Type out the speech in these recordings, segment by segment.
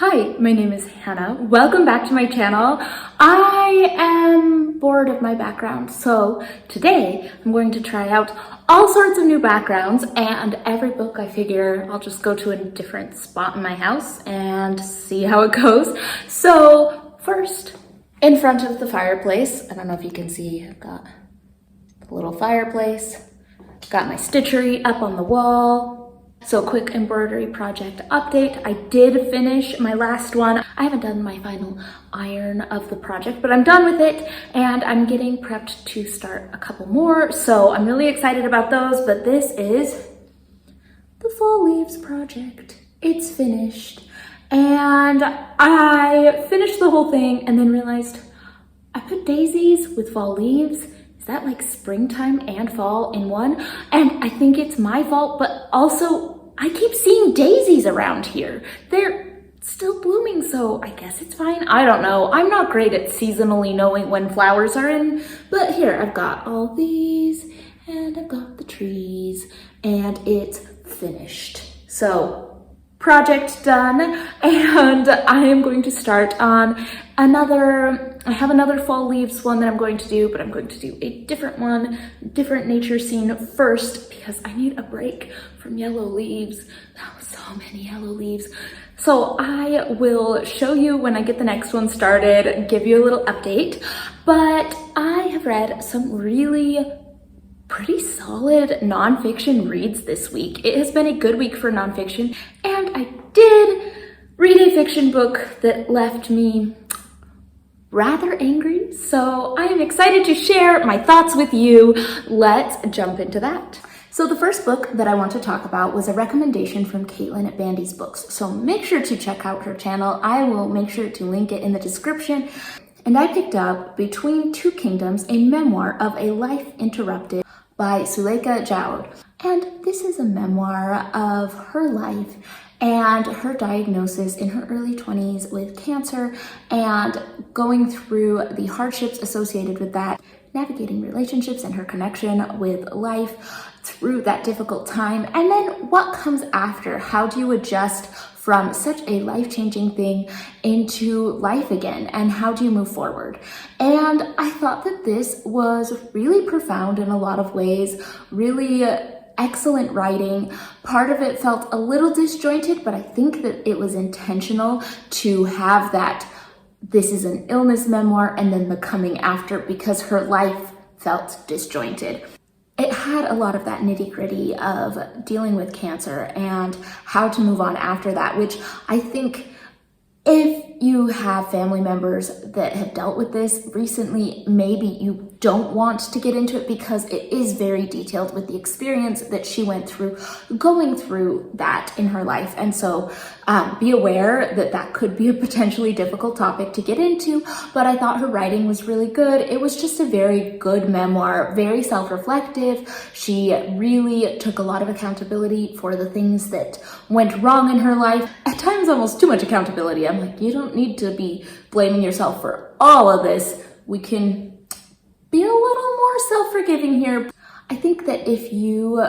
Hi, my name is Hannah. Welcome back to my channel. I am bored of my background, so today I'm going to try out all sorts of new backgrounds, and every book I figure I'll just go to a different spot in my house and see how it goes. So first, in front of the fireplace, I don't know if you can see, I've got the little fireplace, got my stitchery up on the wall. So quick embroidery project update. I did finish my last one. I haven't done my final iron of the project, but I'm done with it and I'm getting prepped to start a couple more. So I'm really excited about those, but this is the fall leaves project. It's finished. And I finished the whole thing and then realized I put daisies with fall leaves. Is that like springtime and fall in one? And I think it's my fault, but also I keep seeing daisies around here. They're still blooming, so I guess it's fine. I don't know. I'm not great at seasonally knowing when flowers are in, but here I've got all these and I've got the trees and it's finished. So project done, and I am going to start on I have another fall leaves one that I'm going to do, but I'm going to do a different one, different nature scene first, because I need a break from yellow leaves. That was so many yellow leaves. So I will show you when I get the next one started, give you a little update, but I have read some really pretty solid nonfiction reads this week. It has been a good week for nonfiction, and I did read a fiction book that left me rather angry, so I am excited to share my thoughts with you. Let's jump into that. So the first book that I want to talk about was a recommendation from Caitlin at Bandy's Books, so make sure to check out her channel. I will make sure to link it in the description. And I picked up Between Two Kingdoms, a memoir of a life interrupted by Suleika Jaoud. And this is a memoir of her life and her diagnosis in her early 20s with cancer and going through the hardships associated with that, navigating relationships and her connection with life through that difficult time. And then what comes after? How do you adjust from such a life-changing thing into life again, and how do you move forward? And I thought that this was really profound in a lot of ways, really excellent writing. Part of it felt a little disjointed, but I think that it was intentional to have that this is an illness memoir and then the coming after, because her life felt disjointed. It had a lot of that nitty-gritty of dealing with cancer and how to move on after that, which I think if you have family members that have dealt with this recently, maybe you don't want to get into it because it is very detailed with the experience that she went through, going through that in her life. And so be aware that that could be a potentially difficult topic to get into, but I thought her writing was really good. It was just a very good memoir, very self-reflective. She really took a lot of accountability for the things that went wrong in her life. At times, almost too much accountability. I'm like, you don't need to be blaming yourself for all of this. We can be a little more self-forgiving here. I think that if you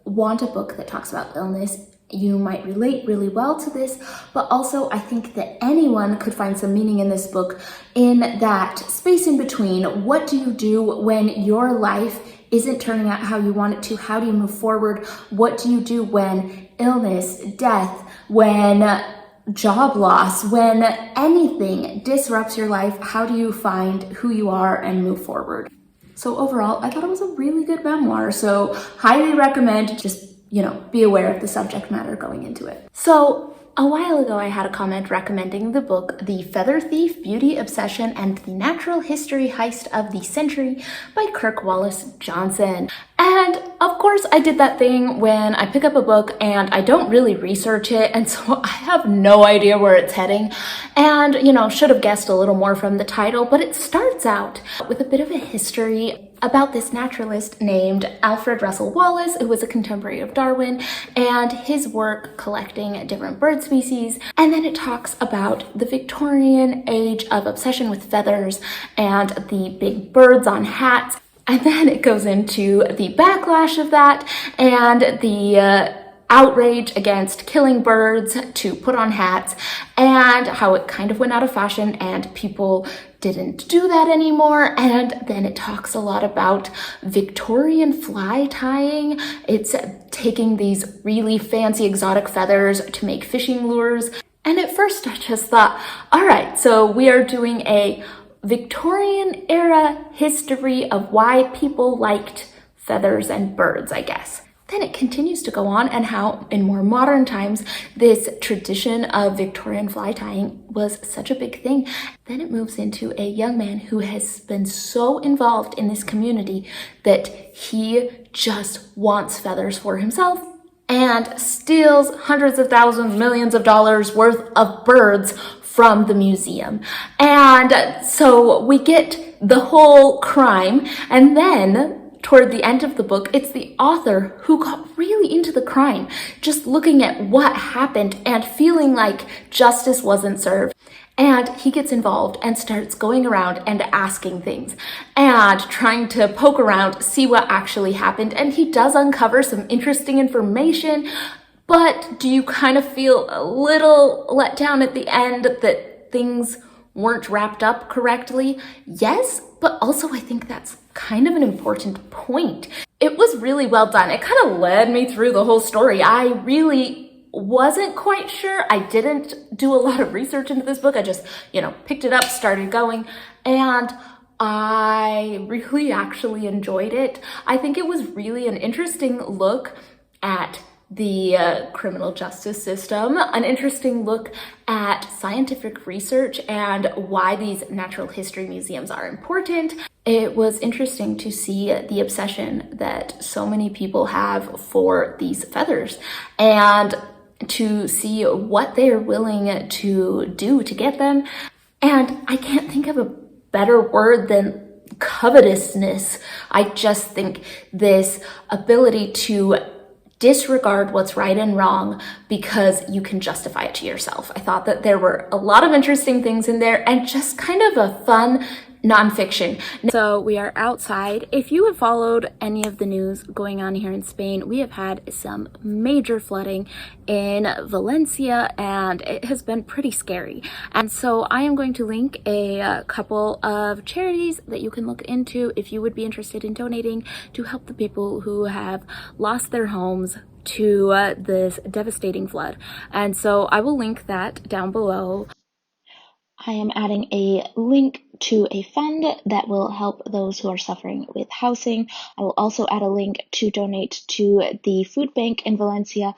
want a book that talks about illness, you might relate really well to this, but also I think that anyone could find some meaning in this book in that space in between. What do you do when your life isn't turning out how you want it to? How do you move forward? What do you do when illness, death, when job loss, when anything disrupts your life? How do you find who you are and move forward? So overall, I thought it was a really good memoir, so highly recommend. Just, be aware of the subject matter going into it. So a while ago, I had a comment recommending the book The Feather Thief, Beauty, Obsession, and the Natural History Heist of the Century by Kirk Wallace Johnson. And of course, I did that thing when I pick up a book and I don't really research it, and so I have no idea where it's heading. And, should have guessed a little more from the title, but it starts out with a bit of a history about this naturalist named Alfred Russel Wallace, who was a contemporary of Darwin, and his work collecting different bird species. And then it talks about the Victorian age of obsession with feathers and the big birds on hats. And then it goes into the backlash of that and the outrage against killing birds to put on hats, and how it kind of went out of fashion and people didn't do that anymore. And then it talks a lot about Victorian fly tying. It's taking these really fancy exotic feathers to make fishing lures. And at first I just thought, all right, so we are doing a Victorian era history of why people liked feathers and birds, I guess. Then it continues to go on and how in more modern times this tradition of Victorian fly tying was such a big thing. Then it moves into a young man who has been so involved in this community that he just wants feathers for himself and steals hundreds of thousands, millions of dollars worth of birds from the museum. And so we get the whole crime, and then toward the end of the book, it's the author who got really into the crime, just looking at what happened and feeling like justice wasn't served. And he gets involved and starts going around and asking things and trying to poke around, see what actually happened. And he does uncover some interesting information, but do you kind of feel a little let down at the end that things weren't wrapped up correctly? Yes, but also I think that's kind of an important point. It was really well done. It kind of led me through the whole story. I really wasn't quite sure. I didn't do a lot of research into this book. I just, picked it up, started going, and I really actually enjoyed it. I think it was really an interesting look at the criminal justice system, an interesting look at scientific research and why these natural history museums are important. It was interesting to see the obsession that so many people have for these feathers and to see what they are willing to do to get them. And I can't think of a better word than covetousness. I just think this ability to disregard what's right and wrong because you can justify it to yourself. I thought that there were a lot of interesting things in there and just kind of a fun nonfiction. So we are outside. If you have followed any of the news going on here in Spain, we have had some major flooding in Valencia and it has been pretty scary. And so I am going to link a couple of charities that you can look into if you would be interested in donating to help the people who have lost their homes to this devastating flood. And so I will link that down below. I am adding a link to a fund that will help those who are suffering with housing. I will also add a link to donate to the food bank in Valencia,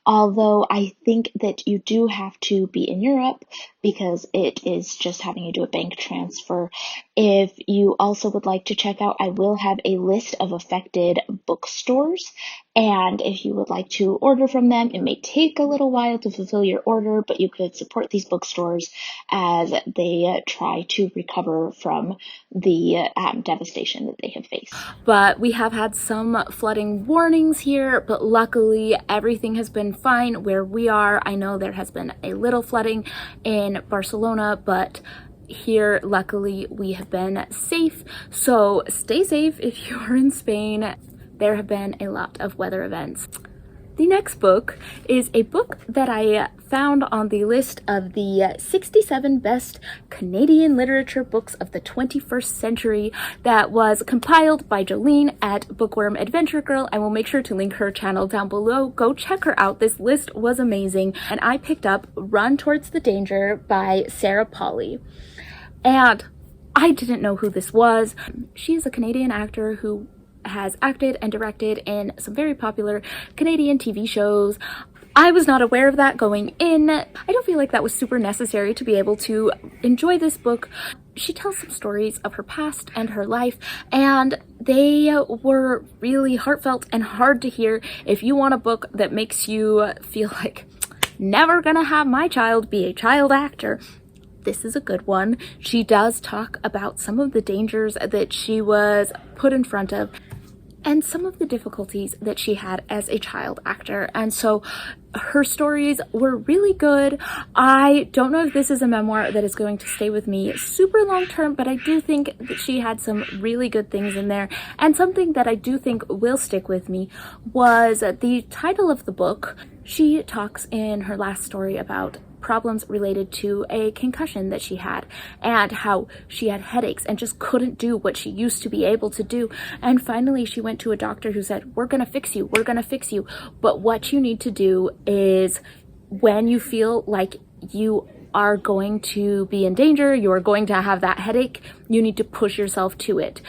although I think that you do have to be in Europe because it is just having you do a bank transfer. If you also would like to check out, I will have a list of affected bookstores, and if you would like to order from them, it may take a little while to fulfill your order, but you could support these bookstores as they try to recover from the devastation that they have faced. But we have had some flooding warnings here, but luckily everything has been fine where we are. I know there has been a little flooding in Barcelona, but here luckily we have been safe. So stay safe if you're in Spain. There have been a lot of weather events. The next book is a book that I found on the list of the 67 best Canadian literature books of the 21st century that was compiled by Jolene at Bookworm Adventure Girl. I will make sure to link her channel down below. Go check her out. This list was amazing. And I picked up Run Towards the Danger by Sarah Polley. And I didn't know who this was. She is a Canadian actor who has acted and directed in some very popular Canadian TV shows. I was not aware of that going in. I don't feel like that was super necessary to be able to enjoy this book. She tells some stories of her past and her life, and they were really heartfelt and hard to hear. If you want a book that makes you feel like, never gonna have my child be a child actor, this is a good one. She does talk about some of the dangers that she was put in front of. and some of the difficulties that she had as a child actor. And so her stories were really good. I don't know if this is a memoir that is going to stay with me super long term, but I do think that she had some really good things in there. And something that I do think will stick with me was the title of the book. She talks in her last story about problems related to a concussion that she had and how she had headaches and just couldn't do what she used to be able to do. And finally she went to a doctor who said, we're gonna fix you, but what you need to do is, when you feel like you are going to be in danger, you're going to have that headache, you need to push yourself to it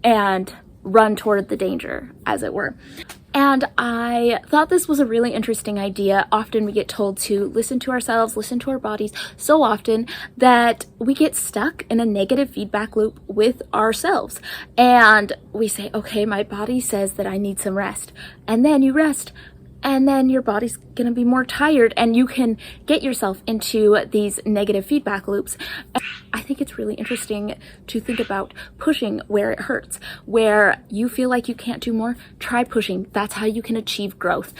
and run toward the danger, as it were. And I thought this was a really interesting idea. Often we get told to listen to ourselves, listen to our bodies so often that we get stuck in a negative feedback loop with ourselves. And we say, okay, my body says that I need some rest. And then you rest, and then your body's gonna be more tired, and you can get yourself into these negative feedback loops. I think it's really interesting to think about pushing where it hurts. Where you feel like you can't do more, try pushing. That's how you can achieve growth.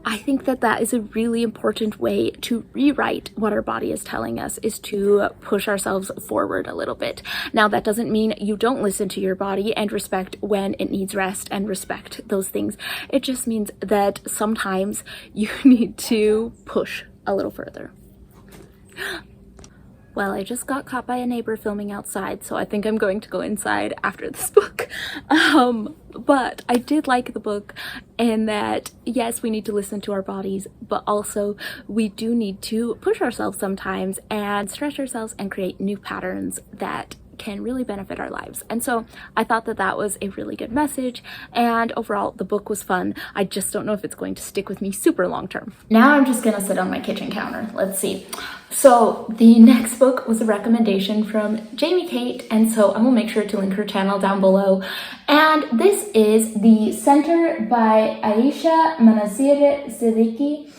I think that that is a really important way to rewrite what our body is telling us, is to push ourselves forward a little bit. Now, that doesn't mean you don't listen to your body and respect when it needs rest and respect those things. It just means that sometimes you need to push a little further. Well, I just got caught by a neighbor filming outside, so I think I'm going to go inside after this book. But I did like the book in that, yes, we need to listen to our bodies, but also we do need to push ourselves sometimes and stretch ourselves and create new patterns that can really benefit our lives. And so I thought that that was a really good message, and overall the book was fun. I just don't know if it's going to stick with me super long term. Now I'm just gonna sit on my kitchen counter. Let's see. So the next book was a recommendation from Jamie Kate, and so I will make sure to link her channel down below. And this is The Center by Aisha Manasir Siddiqui.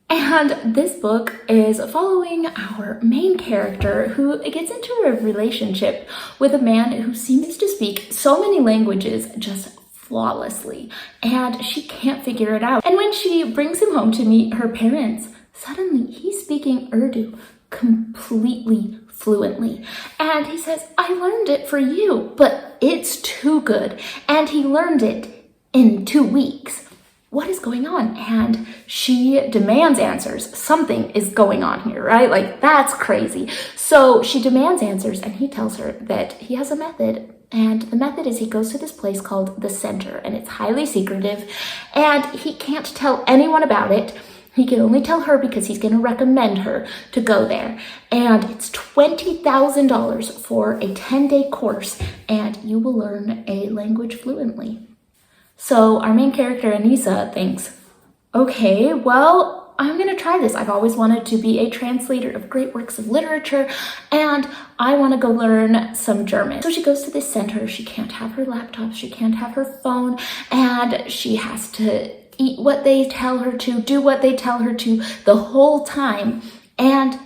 And this book is following our main character, who gets into a relationship with a man who seems to speak so many languages just flawlessly, and she can't figure it out. And when she brings him home to meet her parents, suddenly he's speaking Urdu completely fluently. And he says, I learned it for you, but it's too good. And he learned it in 2 weeks. What is going on? And she demands answers. Something is going on here, right? Like, that's crazy. So she demands answers, and he tells her that he has a method. And the method is he goes to this place called the Center, and it's highly secretive, and he can't tell anyone about it. He can only tell her because he's going to recommend her to go there. And it's $20,000 for a 10-day course, and you will learn a language fluently. So our main character, Anissa, thinks, okay, well, I'm going to try this. I've always wanted to be a translator of great works of literature, and I want to go learn some German. So she goes to this center. She can't have her laptop. She can't have her phone, and she has to eat what they tell her to, do what they tell her to the whole time. And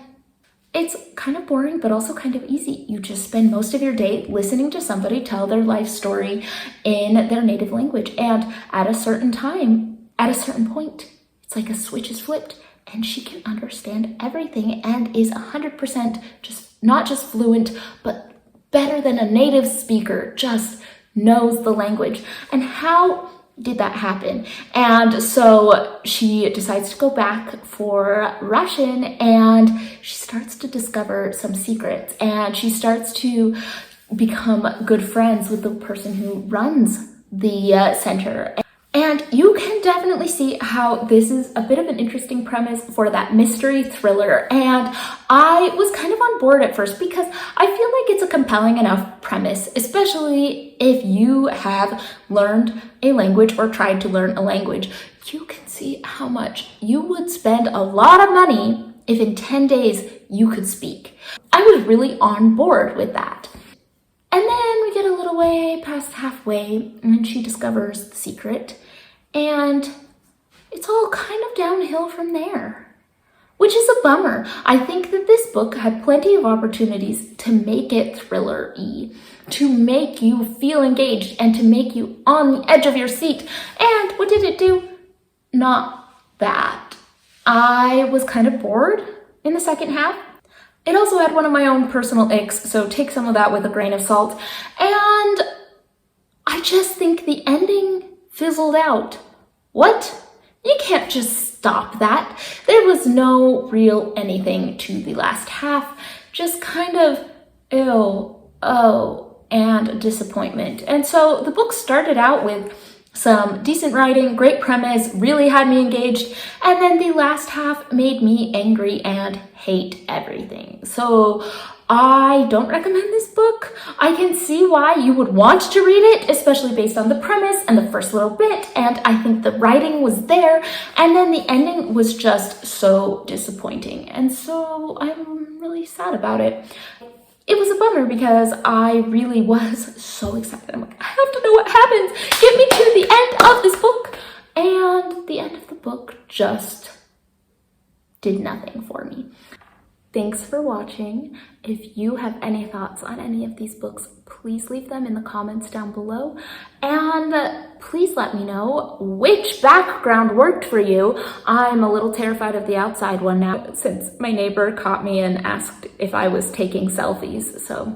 it's kind of boring, but also kind of easy. You just spend most of your day listening to somebody tell their life story in their native language. And at a certain time, at a certain point, it's like a switch is flipped and she can understand everything and is 100% just not just fluent, but better than a native speaker, just knows the language. And how did that happen? And so she decides to go back for Russian, and she starts to discover some secrets, and she starts to become good friends with the person who runs the center. And you can definitely see how this is a bit of an interesting premise for that mystery thriller. And I was kind of on board at first because I feel like it's a compelling enough premise, especially if you have learned a language or tried to learn a language. You can see how much you would spend a lot of money if in 10 days you could speak. I was really on board with that. And then we get a little way past halfway and she discovers the secret, and it's all kind of downhill from there. which is a bummer. I think that this book had plenty of opportunities to make it thriller-y, to make you feel engaged and to make you on the edge of your seat. And what did it do? Not that. I was kind of bored in the second half. It also had one of my own personal icks, so take some of that with a grain of salt. And I just think the ending fizzled out. What? You can't just stop that. There was no real anything to the last half, just kind of ew, oh, and disappointment. And so the book started out with some decent writing, great premise, really had me engaged, and then the last half made me angry and hate everything. So I don't recommend this book. I can see why you would want to read it, especially based on the premise and the first little bit, and I think the writing was there, and then the ending was just so disappointing, and so I'm really sad about it. It was a bummer because I really was so excited. I'm like, I have to know what happens. Get me to the end of this book. And the end of the book just did nothing for me. Thanks for watching. If you have any thoughts on any of these books, please leave them in the comments down below. And please let me know which background worked for you. I'm a little terrified of the outside one now since my neighbor caught me and asked if I was taking selfies. So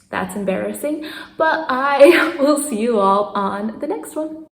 that's embarrassing. But I will see you all on the next one.